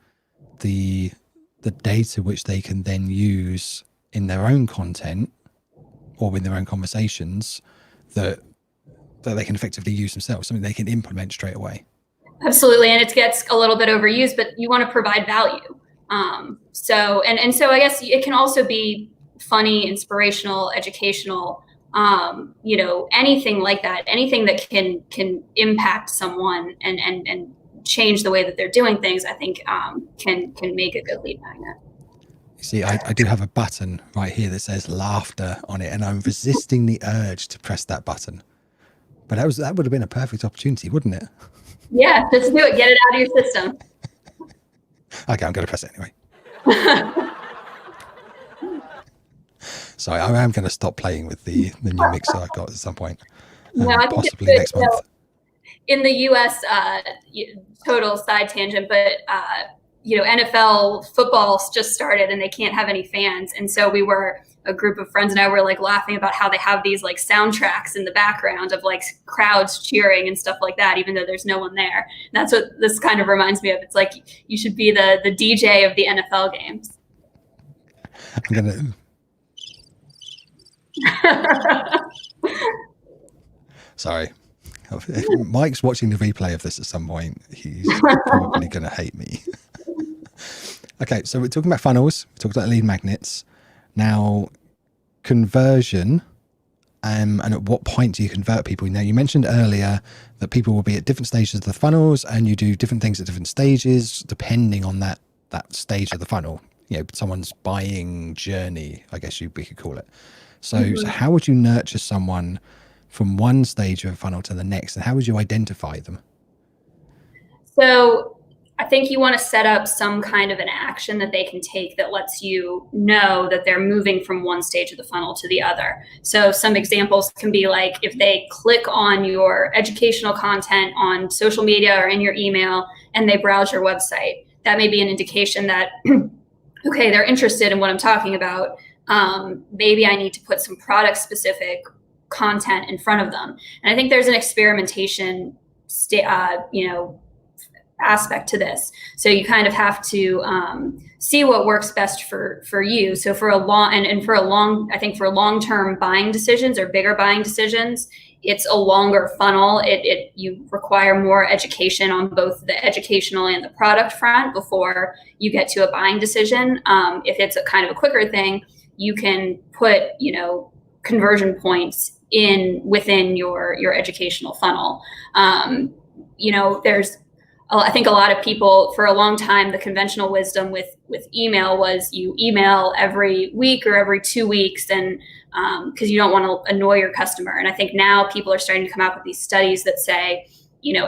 [SPEAKER 1] the data which they can then use in their own content or in their own conversations that they can effectively use themselves, something they can implement straight away.
[SPEAKER 2] Absolutely. And it gets a little bit overused, but you want to provide value. So I guess it can also be funny, inspirational, educational. anything like that, anything that can impact someone and change the way that they're doing things, I think can make a good lead magnet.
[SPEAKER 1] You see, I do have a button right here that says laughter on it, and I'm resisting the urge to press that button. But that would have been a perfect opportunity, wouldn't it?
[SPEAKER 2] Yeah, just do it. Get it out of your system.
[SPEAKER 1] Okay, I'm going to press it anyway. Sorry, I am going to stop playing with the new mixer I've got at some point. Possibly next month.
[SPEAKER 2] In the US, total side tangent, but NFL football just started and they can't have any fans. And so we were, a group of friends and I were like laughing about how they have these like soundtracks in the background of like crowds cheering and stuff like that, even though there's no one there. And that's what this kind of reminds me of. It's like you should be the DJ of the NFL games.
[SPEAKER 1] I'm going to... Sorry. If Mike's watching the replay of this at some point, he's probably going to hate me. Okay, so we're talking about funnels. We talked about lead magnets. Now, conversion, and at what point do you convert people? Now, you mentioned earlier that people will be at different stages of the funnels, and you do different things at different stages, depending on that stage of the funnel. Someone's buying journey, I guess we could call it. So, so how would you nurture someone from one stage of a funnel to the next, and how would you identify them?
[SPEAKER 2] So I think you want to set up some kind of an action that they can take that lets you know that they're moving from one stage of the funnel to the other. So some examples can be like if they click on your educational content on social media or in your email and they browse your website, that may be an indication that, okay, they're interested in what I'm talking about. Maybe I need to put some product specific content in front of them. And I think there's an experimentation aspect to this. So you kind of have to see what works best for you. So for a long-term buying decisions or bigger buying decisions, it's a longer funnel. You require more education on both the educational and the product front before you get to a buying decision. If it's a kind of a quicker thing, you can put, conversion points within your educational funnel. I think a lot of people, for a long time, the conventional wisdom with email was you email every week or every 2 weeks, and because you don't want to annoy your customer. And I think now people are starting to come out with these studies that say,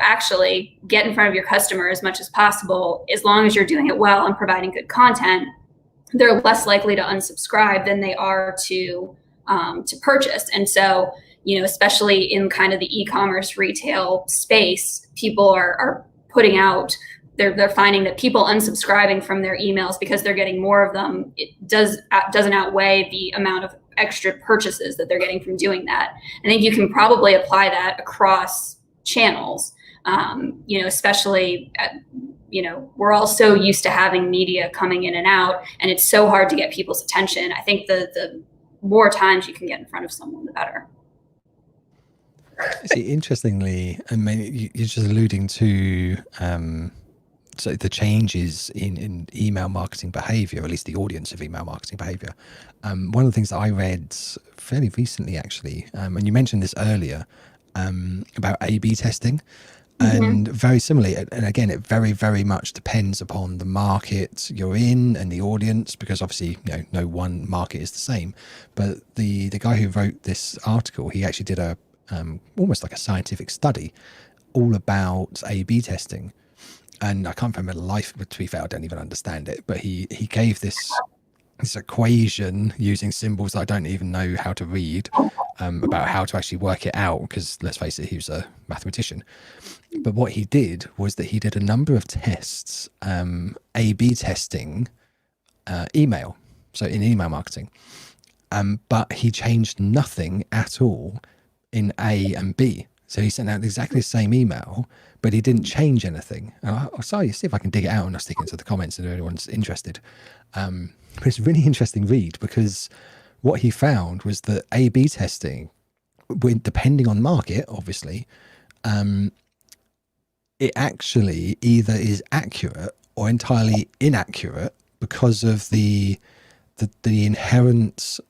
[SPEAKER 2] actually get in front of your customer as much as possible. As long as you're doing it well and providing good content, they're less likely to unsubscribe than they are to purchase. And so, especially in kind of the e-commerce retail space, people are putting out, they're finding that people unsubscribing from their emails because they're getting more of them, it doesn't outweigh the amount of extra purchases that they're getting from doing that. I think you can probably apply that across channels, especially we're all so used to having media coming in and out, and it's so hard to get people's attention. I think the more times you can get in front of someone, the better.
[SPEAKER 1] See, interestingly, I mean, you're just alluding to so the changes in email marketing behavior, or at least the audience of email marketing behavior. One of the things that I read fairly recently, actually, and you mentioned this earlier, about A/B testing. And very similarly, and again, it very, very much depends upon the market you're in and the audience, because obviously, no one market is the same. But the guy who wrote this article, he actually did almost like a scientific study all about A/B testing. And I can't remember the life, but to be fair, I don't even understand it. But he gave this equation using symbols that I don't even know how to read, about how to actually work it out, because let's face it, he was a mathematician. But what he did was that he did a number of tests, A/B testing email, so in email marketing, but he changed nothing at all in A and B. So he sent out exactly the same email, but he didn't change anything. And I'll see if I can dig it out and I'll stick it into the comments if anyone's interested. But it's a really interesting read, because what he found was that A/B testing, depending on market, obviously, it actually either is accurate or entirely inaccurate because of the the inherent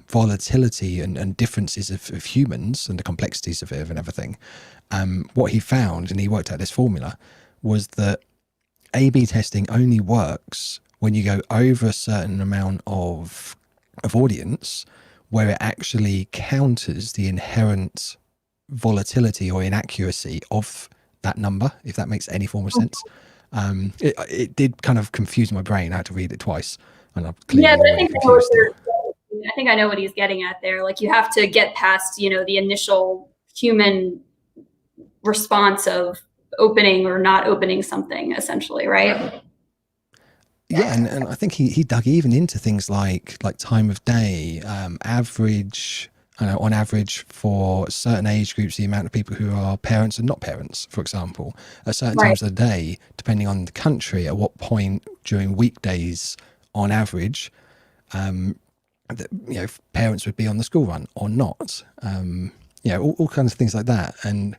[SPEAKER 1] volatility and differences of humans and the complexities of it and everything. What he found, and he worked out this formula, was that A/B testing only works when you go over a certain amount of audience, where it actually counters the inherent volatility or inaccuracy of that number, if that makes any form of sense. It did kind of confuse my brain. I had to read it twice, and I'm clearly already confused.
[SPEAKER 2] I think I know what he's getting at there. Like, you have to get past, the initial human response of opening or not opening something, essentially, right?
[SPEAKER 1] Yeah, and I think he dug even into things like time of day, average. I know on average for certain age groups, the amount of people who are parents and not parents, for example, at certain times of the day, depending on the country, at what point during weekdays, on average, parents would be on the school run or not. All kinds of things like that. And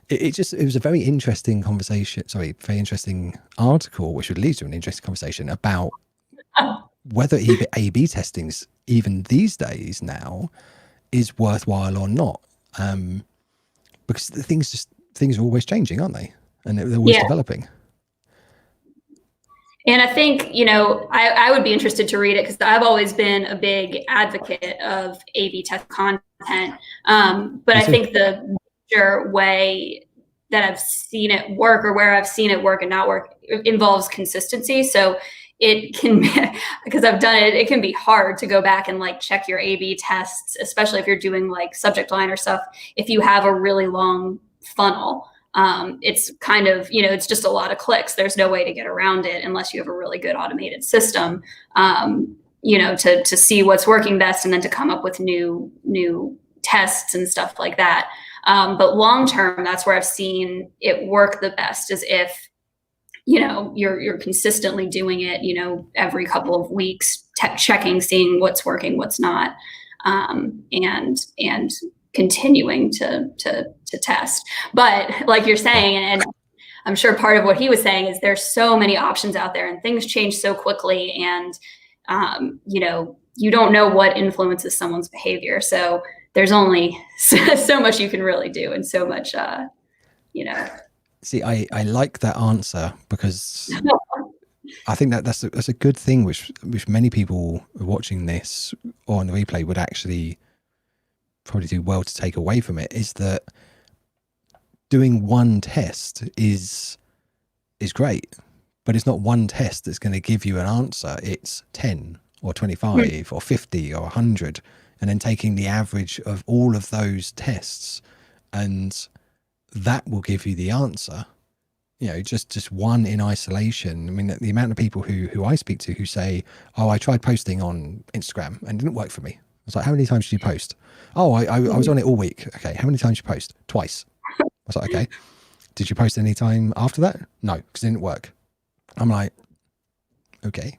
[SPEAKER 1] it was a very interesting conversation. Sorry, very interesting article, which would lead to an interesting conversation about whether A/B testings, even these days now, is worthwhile or not, because things are always changing, aren't they? And they're always developing.
[SPEAKER 2] And I think, I would be interested to read it, because I've always been a big advocate of A/B test content. But I think the major way that I've seen it work, or where I've seen it work and not work, involves consistency. So it can be, because I've done it, it can be hard to go back and check your A/B tests, especially if you're doing subject line or stuff. If you have a really long funnel, it's kind of, it's just a lot of clicks. There's no way to get around it unless you have a really good automated system, to see what's working best, and then to come up with new tests and stuff like that. But long term, that's where I've seen it work the best, is if you're consistently doing it, every couple of weeks, checking, seeing what's working, what's not, and continuing to test. But like you're saying, and I'm sure part of what he was saying is, there's so many options out there, and things change so quickly, and you don't know what influences someone's behavior. So there's only so much you can really do, and so much,
[SPEAKER 1] See, I like that answer, because I think that's a good thing, which many people watching this or on the replay would actually probably do well to take away from it, is that doing one test is great, but it's not one test that's going to give you an answer. It's 10 or 25 or 50 or 100, and then taking the average of all of those tests, and that will give you the answer. Just one in isolation. I mean, the amount of people who I speak to who say, "Oh, I tried posting on Instagram and it didn't work for me." I was like, "How many times did you post?" "Oh, I was on it all week." "Okay, how many times did you post?" "Twice." I was like, "Okay, did you post any time after that?" "No, because it didn't work." I'm like, "Okay,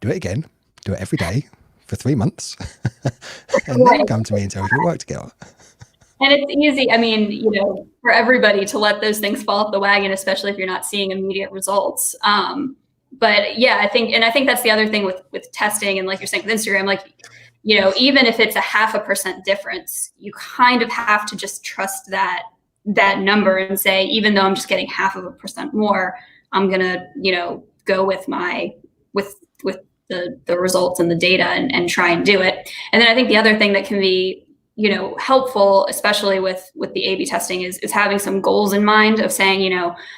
[SPEAKER 1] do it again. Do it every day for 3 months, and then come to me and tell me if it worked together."
[SPEAKER 2] And it's easy, I mean, for everybody to let those things fall off the wagon, especially if you're not seeing immediate results. But yeah, I think that's the other thing with testing, and like you're saying with Instagram, even if it's a 0.5% difference, you kind of have to just trust that number and say, even though I'm just getting 0.5% more, I'm gonna, go with the results and the data, and try and do it. And then I think the other thing that can be helpful, especially with the A/B testing, is having some goals in mind, of saying,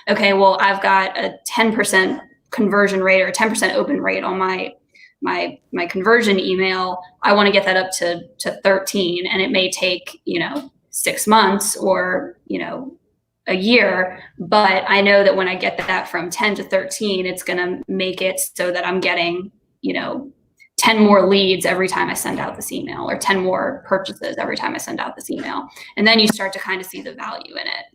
[SPEAKER 2] okay, well, I've got a 10% conversion rate or a 10% open rate on my conversion email. I want to get that up to 13, and it may take 6 months or a year, but I know that when I get that from 10 to 13, it's going to make it so that I'm getting 10 more leads every time I send out this email, or 10 more purchases every time I send out this email. And then you start to kind of see the value in it.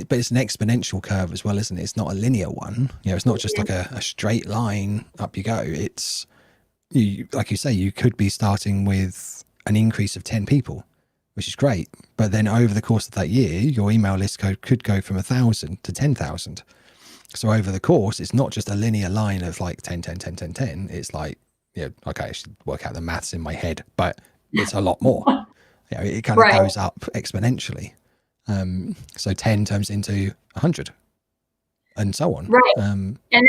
[SPEAKER 1] But it's an exponential curve as well, isn't it? It's not a linear one. It's not just like a straight line up you go. It's, like you say, you could be starting with an increase of 10 people, which is great. But then over the course of that year, your email list could go from 1,000 to 10,000. So over the course, it's not just a linear line of 10, 10, 10, 10, 10. It's like okay, I should work out the maths in my head, but it's a lot more. It kind of
[SPEAKER 2] Right.
[SPEAKER 1] goes up exponentially. So 10 turns into 100 and so on.
[SPEAKER 2] Right. And then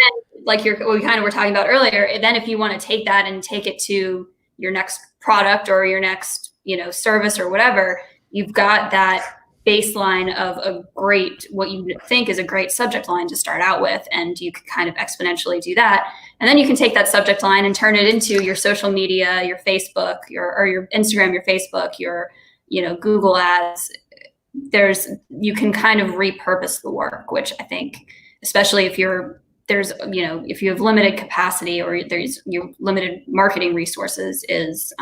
[SPEAKER 2] like we kind of were talking about earlier, then if you want to take that and take it to your next product or your next, service or whatever, you've got that baseline of what you think is a great subject line to start out with. And you can kind of exponentially do that. And then you can take that subject line and turn it into your social media, your Facebook, your Instagram, your Facebook, your, Google ads. You can kind of repurpose the work, which I think, especially if you have limited capacity or there's limited marketing resources, is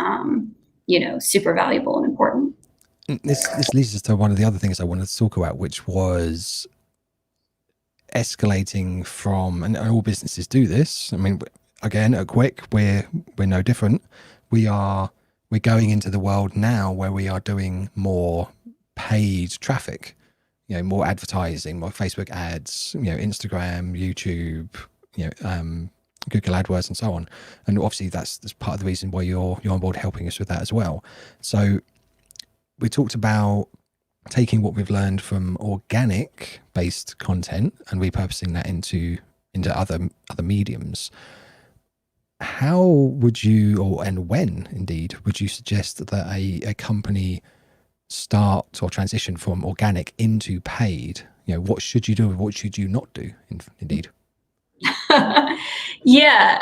[SPEAKER 2] super valuable and important.
[SPEAKER 1] This leads us to one of the other things I wanted to talk about, which was escalating from, and all businesses do this. I mean, again, at Quicc, we're no different. We're going into the world now where we are doing more paid traffic, more advertising, more Facebook ads, Instagram, YouTube, Google AdWords and so on. And obviously that's part of the reason why you're on board helping us with that as well. So we talked about taking what we've learned from organic based content and repurposing that into other mediums. How would you, and when indeed, would you suggest that a company start or transition from organic into paid? What should you do and what should you not do indeed?
[SPEAKER 2] Yeah.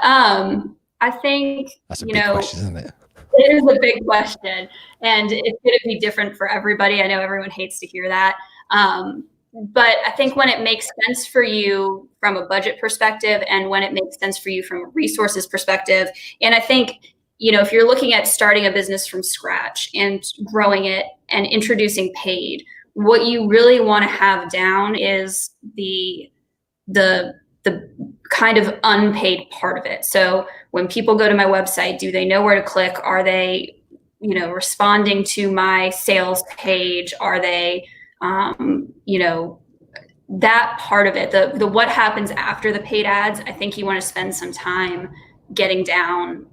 [SPEAKER 2] I think
[SPEAKER 1] that's a big question, isn't it?
[SPEAKER 2] It is a big question, and it's going to be different for everybody. I know everyone hates to hear that. But I think when it makes sense for you from a budget perspective and when it makes sense for you from a resources perspective, and I think, if you're looking at starting a business from scratch and growing it and introducing paid, what you really want to have down is the kind of unpaid part of it. So when people go to my website, do they know where to click? Are they, responding to my sales page? Are they, that part of it, the what happens after the paid ads, I think you want to spend some time getting down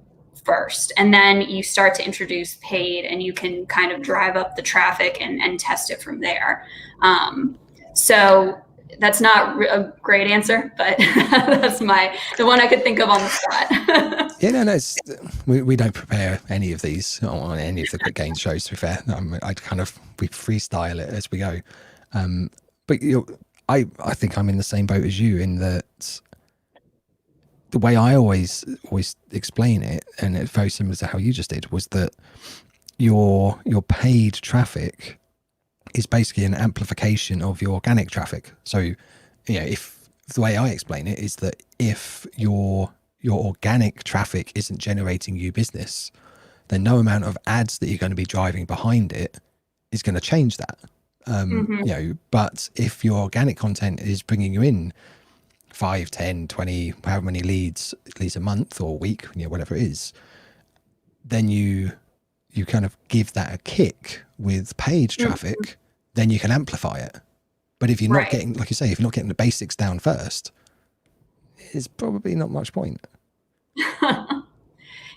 [SPEAKER 2] first. And then you start to introduce paid and you can kind of drive up the traffic and test it from there. So that's not a great answer, but that's the one I could think of on the spot.
[SPEAKER 1] Yeah, no, we don't prepare any of these on any of the Quicc Gains shows, to be fair. We freestyle it as we go. But I think I'm in the same boat as you in that the way I always explain it, and it's very similar to how you just did, was that your paid traffic is basically an amplification of your organic traffic. So, if the way I explain it is that if your organic traffic isn't generating you business, then no amount of ads that you're going to be driving behind it is going to change that. But if your organic content is bringing you in 5, 10, 20, however many leads a month or a week, whatever it is, then you kind of give that a kick with paid traffic, then you can amplify it. But if you're not getting, like you say, if you're not getting the basics down first, it's probably not much point.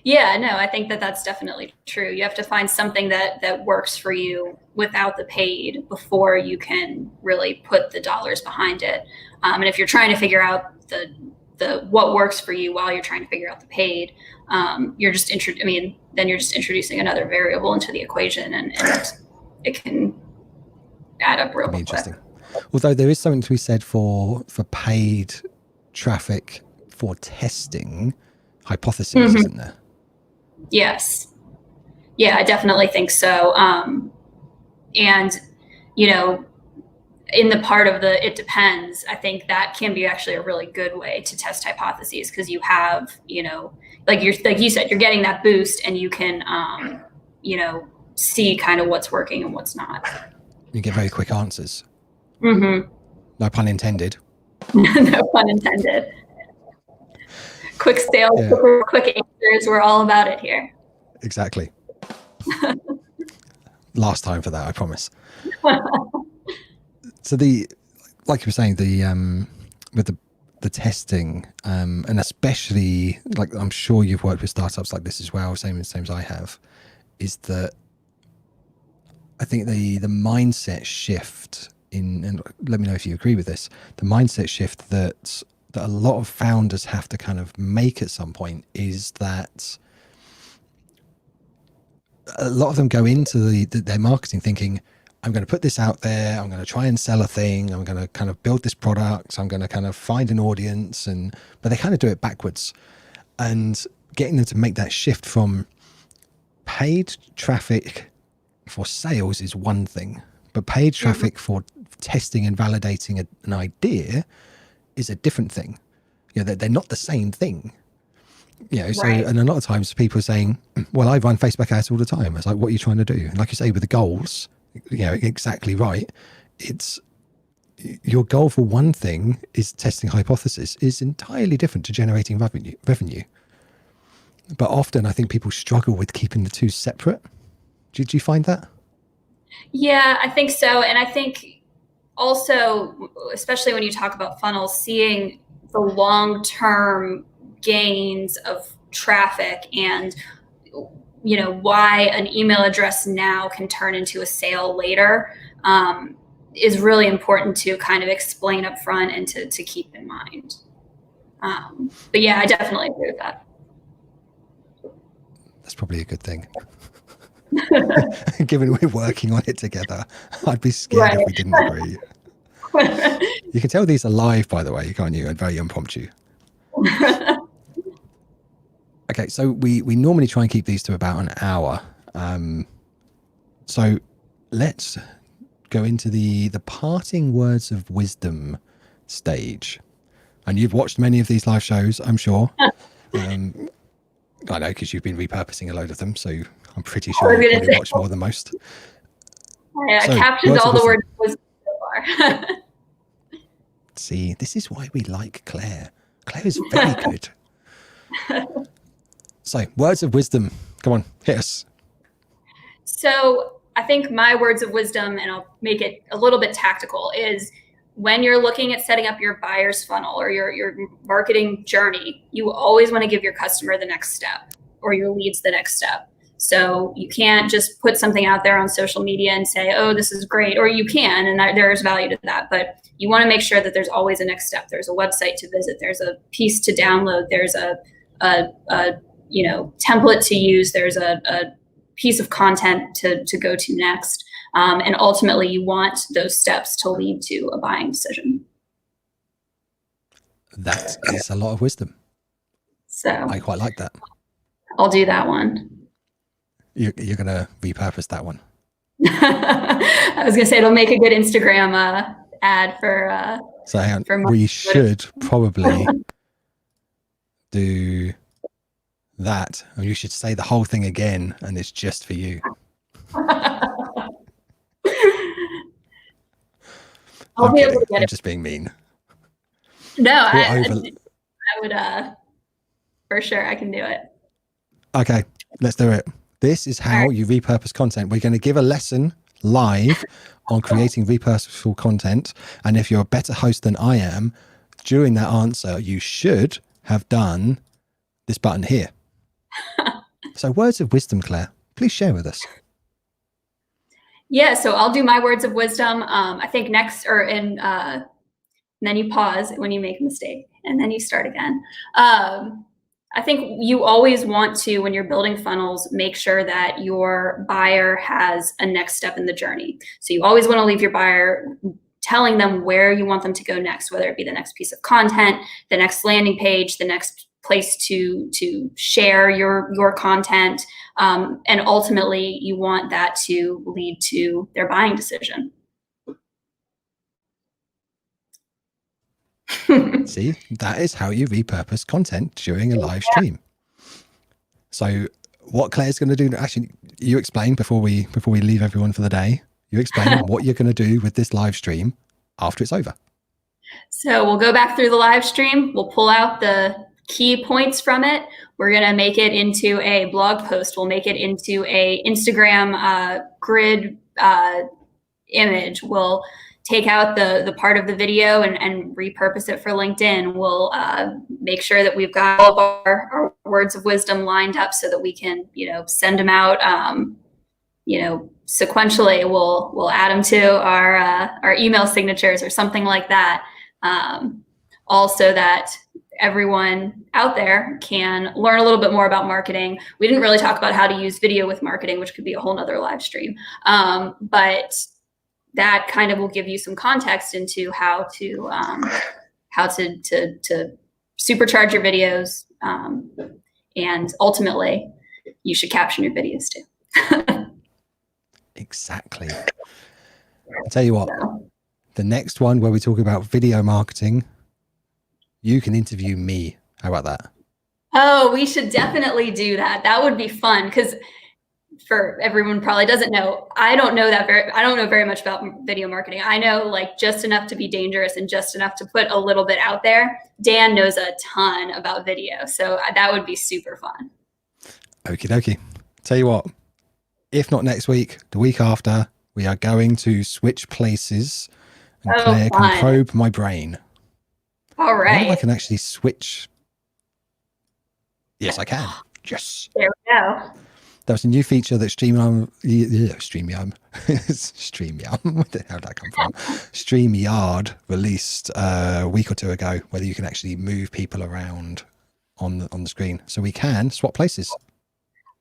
[SPEAKER 2] Yeah, no, I think that's definitely true. You have to find something that works for you without the paid before you can really put the dollars behind it. And if you're trying to figure out the what works for you while you're trying to figure out the paid, then you're just introducing another variable into the equation, and it can add up real quick.
[SPEAKER 1] Interesting. Although there is something to be said for paid traffic for testing hypotheses, isn't there?
[SPEAKER 2] Yes. Yeah, I definitely think so. And, in the part of the, it depends, I think that can be actually a really good way to test hypotheses, because you have, like you said, you're getting that boost and you can, see kind of what's working and what's not.
[SPEAKER 1] You get very quick answers.
[SPEAKER 2] Mm-hmm.
[SPEAKER 1] No pun intended.
[SPEAKER 2] No pun intended. Quick sales, quick answers. We're all about it here.
[SPEAKER 1] Exactly. Last time for that, I promise. So like you were saying, with the the testing, and especially, like, I'm sure you've worked with startups like this as well, same as I have, is that I think the mindset shift and let me know if you agree with this, the mindset shift that a lot of founders have to kind of make at some point is that a lot of them go into their marketing thinking, I'm going to put this out there, I'm going to try and sell a thing, I'm going to kind of build this product, I'm going to kind of find an audience, but they kind of do it backwards. And getting them to make that shift from paid traffic for sales is one thing, but paid traffic for testing and validating an idea is a different thing. You know, they're not the same thing. You know, so,
[SPEAKER 2] Right.
[SPEAKER 1] and a lot of times people are saying, well, I run Facebook ads all the time. It's like, what are you trying to do? And like you say, with the goals, you know, exactly right. It's your goal for one thing is testing hypothesis is entirely different to generating revenue. But often I think people struggle with keeping the two separate. Did you find that?
[SPEAKER 2] Yeah, I think so. And I think also, especially when you talk about funnels, seeing the long-term gains of traffic and, you know, why an email address now can turn into a sale later is really important to kind of explain up front and to keep in mind. But yeah, I definitely agree with that.
[SPEAKER 1] That's probably a good thing. Given we're working on it together, I'd be scared if we didn't agree. You can tell these are live, by the way, can't you? And very impromptu. Okay, so we normally try and keep these to about an hour. So let's go into the parting words of wisdom stage. And you've watched many of these live shows, I'm sure. I know, because you've been repurposing a load of them, so I'm pretty sure you probably watch more than most.
[SPEAKER 2] I captioned all the words so far.
[SPEAKER 1] See, this is why we like Claire. Claire is very good. So, words of wisdom. Come on, hit us.
[SPEAKER 2] So I think my words of wisdom, and I'll make it a little bit tactical, is when you're looking at setting up your buyer's funnel or your marketing journey, you always want to give your customer the next step or your leads the next step. So you can't just put something out there on social media and say, oh, this is great, or you can, and there's value to that. But you want to make sure that there's always a next step. There's a website to visit. There's a piece to download. There's a template to use. There's a piece of content to go to next. And ultimately, you want those steps to lead to a buying decision.
[SPEAKER 1] That is a lot of wisdom.
[SPEAKER 2] So
[SPEAKER 1] I quite like that.
[SPEAKER 2] I'll do that one.
[SPEAKER 1] You're going to repurpose that one.
[SPEAKER 2] I was going to say it'll make a good Instagram ad for.
[SPEAKER 1] So hang on, we should probably do that, and you should say the whole thing again, and it's just for you.
[SPEAKER 2] I'll be able to get
[SPEAKER 1] I'm
[SPEAKER 2] it.
[SPEAKER 1] just being mean.
[SPEAKER 2] No, I would for sure. I can do it.
[SPEAKER 1] Okay, let's do it. This is how you repurpose content. We're going to give a lesson live on creating repurposeful content. And if you're a better host than I am, during that answer, you should have done this button here. So words of wisdom, Claire, please share with us.
[SPEAKER 2] Yeah, so I'll do my words of wisdom. I think next, and then you pause when you make a mistake, and then you start again. I think you always want to, when you're building funnels, make sure that your buyer has a next step in the journey. So you always want to leave your buyer telling them where you want them to go next, whether it be the next piece of content, the next landing page, the next place to share your content. And ultimately, you want that to lead to their buying decision.
[SPEAKER 1] See, that is how you repurpose content during a live stream. So what Claire's going to do, actually, you explain before we leave everyone for the day, you explain what you're going to do with this live stream after it's over. So
[SPEAKER 2] we'll go back through the live stream. We'll pull out the key points from it. We're going to make it into a blog post. We'll make it into a Instagram grid image. We'll take out the part of the video and repurpose it for LinkedIn. We'll make sure that we've got all of our words of wisdom lined up so that we can, send them out, sequentially. We'll add them to our email signatures or something like that. Also that everyone out there can learn a little bit more about marketing. We didn't really talk about how to use video with marketing, which could be a whole nother live stream. But that kind of will give you some context into how to supercharge your videos. And ultimately, you should caption your videos too.
[SPEAKER 1] Exactly. I'll tell you what, the next one where we talk about video marketing, you can interview me. How about that?
[SPEAKER 2] Oh, we should definitely do that. That would be fun, because for everyone probably doesn't know, I don't know very much about video marketing. I know like just enough to be dangerous and just enough to put a little bit out there. Dan knows a ton about video, so that would be super fun. Okie
[SPEAKER 1] dokie. Tell you what, if not next week, the week after, we are going to switch places, and Claire can probe my brain.
[SPEAKER 2] All right.
[SPEAKER 1] I wonder if I can actually switch. Yes, I can. Yes.
[SPEAKER 2] There we go.
[SPEAKER 1] There's a new feature that StreamYard, where the hell did that come from? StreamYard released a week or two ago, whether you can actually move people around on the screen. So we can swap places.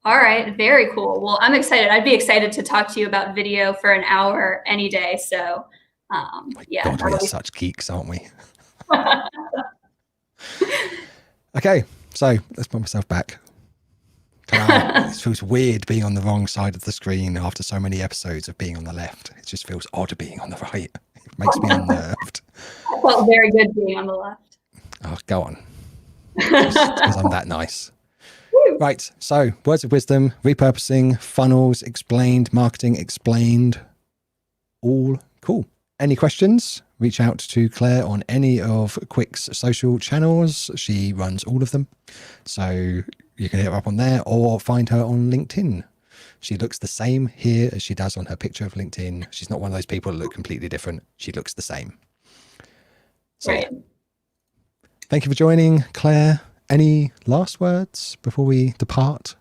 [SPEAKER 2] All right, very cool. Well, I'm excited. I'd be excited to talk to you about video for an hour any day. So, yeah.
[SPEAKER 1] God, we are such geeks, aren't we? Okay, so let's put myself back. It feels weird being on the wrong side of the screen after so many episodes of being on the left. It just feels odd being on the right. It makes me unnerved.
[SPEAKER 2] I felt very good being on the left.
[SPEAKER 1] Oh, go on. Just because I'm that nice. Right, so words of wisdom, repurposing, funnels explained, marketing explained. All cool. Any questions? Reach out to Claire on any of Quick's social channels. She runs all of them. So you can hit her up on there or find her on LinkedIn. She looks the same here as she does on her picture of LinkedIn. She's not one of those people that look completely different. She looks the same. So, right. Thank you for joining, Claire. Any last words before we depart?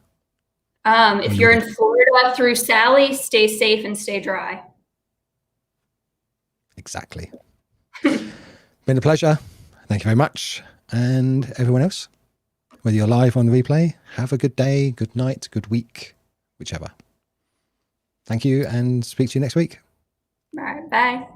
[SPEAKER 2] If you're in Florida through Sally, stay safe and stay dry.
[SPEAKER 1] Exactly. Been a pleasure. Thank you very much. And everyone else, whether you're live on the replay, have a good day, good night, good week, whichever. Thank you, and speak to you next week.
[SPEAKER 2] All right, bye.